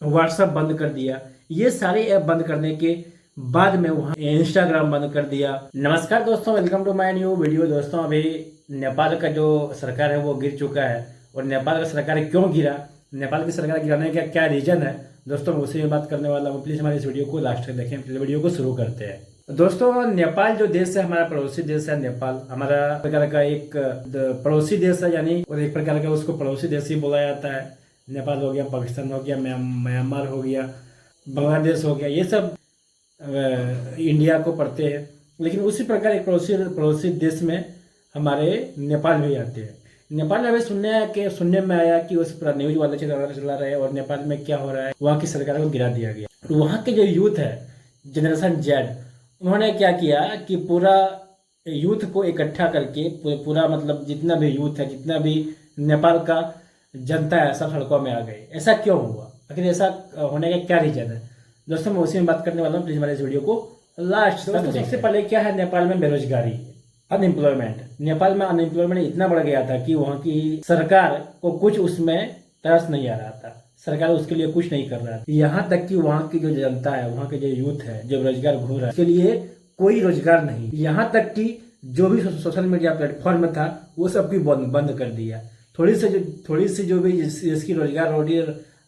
WhatsApp बंद कर दिया। ये सारे ऐप बंद करने के बाद में वहाँ इंस्टाग्राम बंद कर दिया। नमस्कार दोस्तों, welcome to my new video. दोस्तों, अभी नेपाल का जो सरकार है वो गिर चुका है। और नेपाल का सरकार क्यों गिरा, नेपाल की सरकार गिराने का क्या रीजन है, दोस्तों मैं उसी में बात करने वाला हूँ। प्लीज़ हमारे इस वीडियो को लास्ट तक देखें। फिर वीडियो को शुरू करते हैं। दोस्तों, नेपाल जो देश है, हमारा पड़ोसी देश है। नेपाल हमारा प्रकार का एक पड़ोसी देश है, यानी और एक प्रकार का उसको पड़ोसी देश ही बोला जाता है। नेपाल हो गया, पाकिस्तान हो गया, म्यांमार हो गया, बांग्लादेश हो गया, ये सब इंडिया को पड़ते हैं। लेकिन उसी प्रकार एक पड़ोसी देश में हमारे नेपाल भी आते हैं। नेपाल में अभी सुनने में आया कि उस पर न्यूज वाले चला रहे हैं और नेपाल में क्या हो रहा है, वहाँ की सरकार को गिरा दिया गया। तो वहाँ के जो यूथ है, जनरेशन जेड, उन्होंने क्या किया कि पूरा यूथ को इकट्ठा करके पूरा मतलब जितना भी यूथ है, जितना भी नेपाल का जनता है, सब सड़कों में आ गए। ऐसा क्यों हुआ, आखिर ऐसा होने का क्या रीजन है, दोस्तों मैं उसी में बात करने वाला हूँ। प्लीज हमारे इस वीडियो को लास्ट तक देखें। सबसे पहले क्या है, नेपाल में बेरोजगारी, अनएम्प्लॉयमेंट। नेपाल में अनएम्प्लॉयमेंट इतना बढ़ गया था कि वहाँ की सरकार को कुछ उसमें तरस नहीं आ रहा था। सरकार उसके लिए कुछ नहीं कर रहा था। यहाँ तक कि वहाँ की जो जनता है, वहाँ के जो यूथ है, जो बेरोजगार घूम रहा है, उसके लिए कोई रोजगार नहीं। यहाँ तक कि जो भी सोशल मीडिया प्लेटफॉर्म में था वो सब भी बंद कर दिया। थोड़ी सी जो भी जिसकी रोटी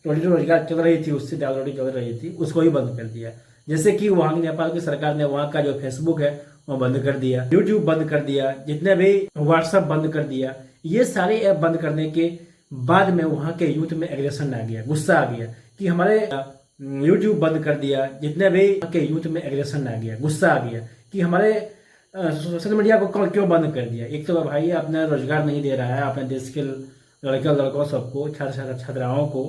रोजगार चल रही थी, उससे दाल रोटी चल रही थी, उसको ही बंद कर दिया। जैसे कि वहाँ की नेपाल की सरकार ने वहाँ का जो फेसबुक है वो बंद कर दिया, यूट्यूब बंद कर दिया, जितने भी व्हाट्सएप बंद कर दिया। ये सारे ऐप बंद करने के बाद में वहाँ के यूथ में एग्रेशन आ गया, गुस्सा आ गया कि हमारे यूट्यूब बंद कर दिया, जितने भी वहाँ के यूथ में एग्रेशन आ गया, गुस्सा आ गया कि हमारे सोशल मीडिया को क्यों बंद कर दिया। एक तो भाई अपना रोजगार नहीं दे रहा है, अपने देश के लड़कों सबको, छात्राओं को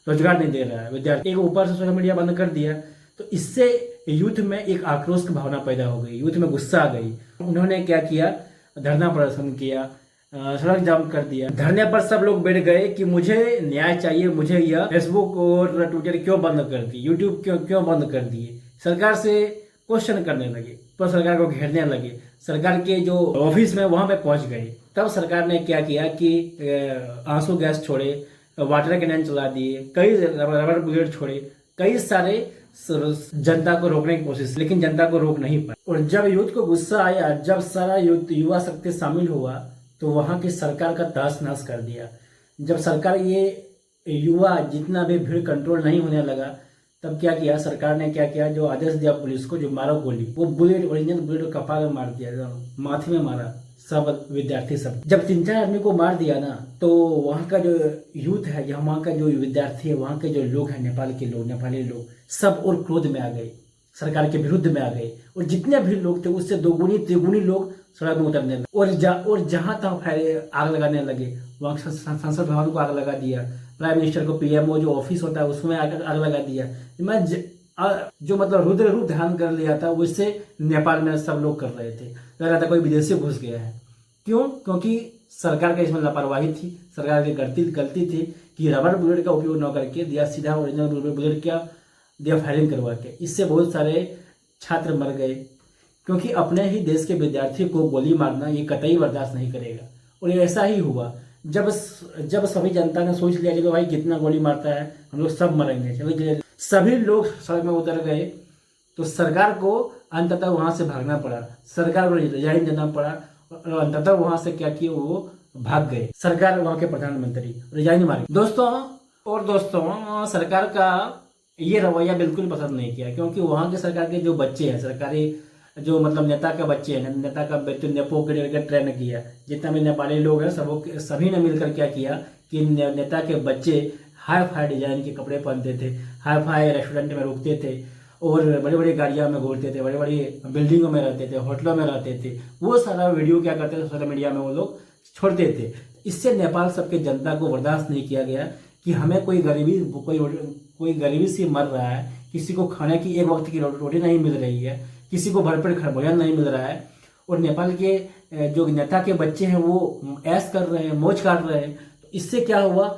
रोजगार नहीं दे रहा है, विद्यार्थी को ऊपर से सोशल मीडिया बंद कर दिया। तो इससे यूथ में एक आक्रोश की भावना पैदा हो गई, यूथ में गुस्सा आ गई। उन्होंने क्या किया, धरना प्रदर्शन किया, सड़क जाम कर दिया। धरने पर सब लोग बैठ गए कि मुझे न्याय चाहिए, मुझे यह फेसबुक और ट्विटर क्यों बंद कर दी, यूट्यूब क्यों बंद कर दिए। सरकार से क्वेश्चन करने लगे, तो सरकार को घेरने लगे। सरकार के जो ऑफिस में वहां पे पहुंच गए। तब सरकार ने क्या किया कि आंसू गैस छोड़े, वाटर कैनन चला दिए, कई रबर बुलेट छोड़े, कई सारे जनता को रोकने की कोशिश, लेकिन जनता को रोक नहीं पाए। और जब यूथ को गुस्सा आया, जब सारा युवा शक्ति शामिल हुआ, तो वहां की सरकार का तहस नहस कर दिया। जब सरकार ये युवा जितना भी भीड़ कंट्रोल नहीं होने लगा, तब क्या किया सरकार ने, क्या किया, जो आदेश दिया पुलिस को, जो मारो गोली, वो बुलेट, ओरिजिनल बुलेट कपाल में मार दिया, माथे में मारा सब विद्यार्थी सब। जब 3-4 आदमी को मार दिया ना, तो वहाँ का जो यूथ है, या वहाँ का जो विद्यार्थी है, वहाँ के जो लोग हैं, नेपाली लोग सब और क्रोध में आ गए, सरकार के विरुद्ध में आ गए। और जितने भी लोग थे उससे दोगुनी तिगुनी लोग सड़क में उतरने लगे और जहां तक आग लगाने लगे। वहाँ संसद भवन को आग लगा दिया, प्राइम मिनिस्टर को, पीएमओ जो ऑफिस होता है उसमें आग लगा दिया। मैं जो मतलब रुद्र रूप ध्यान कर लिया था, उससे नेपाल में सब लोग कर रहे थे, लग रहा था कोई विदेशी घुस गया है। क्यों? क्योंकि सरकार का इसमें लापरवाही थी, सरकार की गलती थी कि रबर बुलेट का उपयोग न करके दिया, सीधा ओरिजिनल बुलेट क्या दिया, फायरिंग करवा के। इससे बहुत सारे छात्र मर गए, क्योंकि अपने ही देश के विद्यार्थी को गोली मारना ये कतई बर्दाश्त नहीं करेगा। और ऐसा ही हुआ, जब सभी जनता ने सोच लिया चलो भाई कितना गोली मारता है, हम लोग सब मरेंगे, चलो सभी लोग सड़क में उतर गए। तो सरकार को अंततः वहां से भागना पड़ा, सरकार को रिजाइन देना पड़ा। और अंततः वहां से क्या किया, वो भाग गए। सरकार, वहां के प्रधानमंत्री रिजाइन मारे। दोस्तों सरकार का ये रवैया बिल्कुल पसंद नहीं किया, क्योंकि वहां के सरकार के जो बच्चे हैं, सरकारी जो मतलब नेता के बच्चे हैं, नेता का बेटे नेपो के ट्रेन किया। जितना भी नेपाली लोग हैं सभी ने मिलकर क्या किया कि नेता के बच्चे हाई फाई डिजाइन के कपड़े पहनते थे, हाई फाई रेस्टोरेंट में रुकते थे, और बड़ी बड़ी गाड़ियां में घूरते थे, बड़ी बड़ी बिल्डिंगों में रहते थे, होटलों में रहते थे। वो सारा वीडियो क्या करते थे, सोशल मीडिया में वो लोग छोड़ते थे। इससे नेपाल सबके जनता को बर्दाश्त नहीं किया गया कि हमें कोई गरीबी से मर रहा है, किसी को खाने की एक वक्त की रोटी नहीं मिल रही है, किसी को भरपेट भोजन नहीं मिल रहा है, और नेपाल के जो नेता के बच्चे हैं वो ऐश कर रहे हैं, मौज काट रहे हैं। तो इससे क्या हुआ,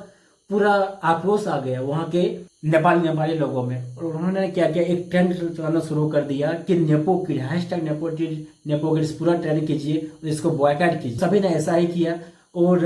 पूरा आक्रोश आ गया वहाँ के नेपाली लोगों में। और उन्होंने क्या किया, एक ट्रेंड चलाना शुरू कर दिया कि नेपो किड, #नेपो किड्स पूरा ट्रेंड कीजिए और इसको बॉयकॉट कीजिए। सभी ने ऐसा ही किया। और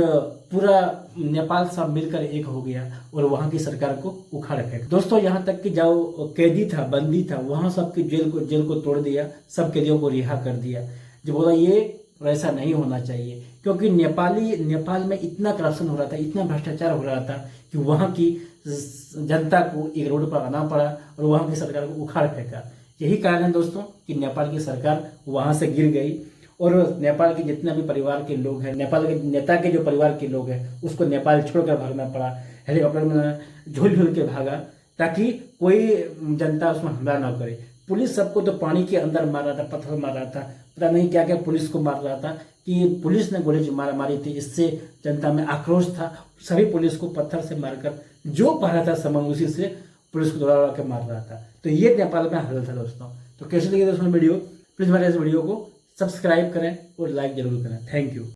पूरा नेपाल सब मिलकर एक हो गया और वहाँ की सरकार को उखाड़ फेंक। दोस्तों यहाँ तक कि जो कैदी था, बंदी था, वहाँ सबकी जेल को तोड़ दिया, सब कैदियों को रिहा कर दिया। जो बोला ये ऐसा नहीं होना चाहिए, क्योंकि नेपाल में इतना करप्शन हो रहा था, इतना भ्रष्टाचार हो रहा था कि वहाँ की जनता को एक रोड पर आना पड़ा और वहाँ की सरकार को उखाड़ फेंका। यही कारण है दोस्तों कि नेपाल की सरकार वहाँ से गिर गई और नेपाल के जितने भी परिवार के लोग हैं, नेपाल के नेता के जो परिवार के लोग हैं, उसको नेपाल छोड़कर भागना पड़ा। हेलीकॉप्टर में झूल झूल के भागा ताकि कोई जनता उसमें हमला ना करे। पुलिस सबको तो पानी के अंदर मार रहा था, पत्थर मार रहा था, पता नहीं क्या क्या पुलिस को मार रहा था कि पुलिस ने गोली मारी थी। इससे जनता में आक्रोश था, सभी पुलिस को पत्थर से मारकर जो पा रहा था सामान उसी से पुलिस को दौड़ा के मार रहा था। तो ये नेपाल में हाल था दोस्तों। तो कैसे लगी दोस्तों वीडियो, प्लीज़ हमारे इस वीडियो को सब्सक्राइब करें और लाइक जरूर करें। Thank you.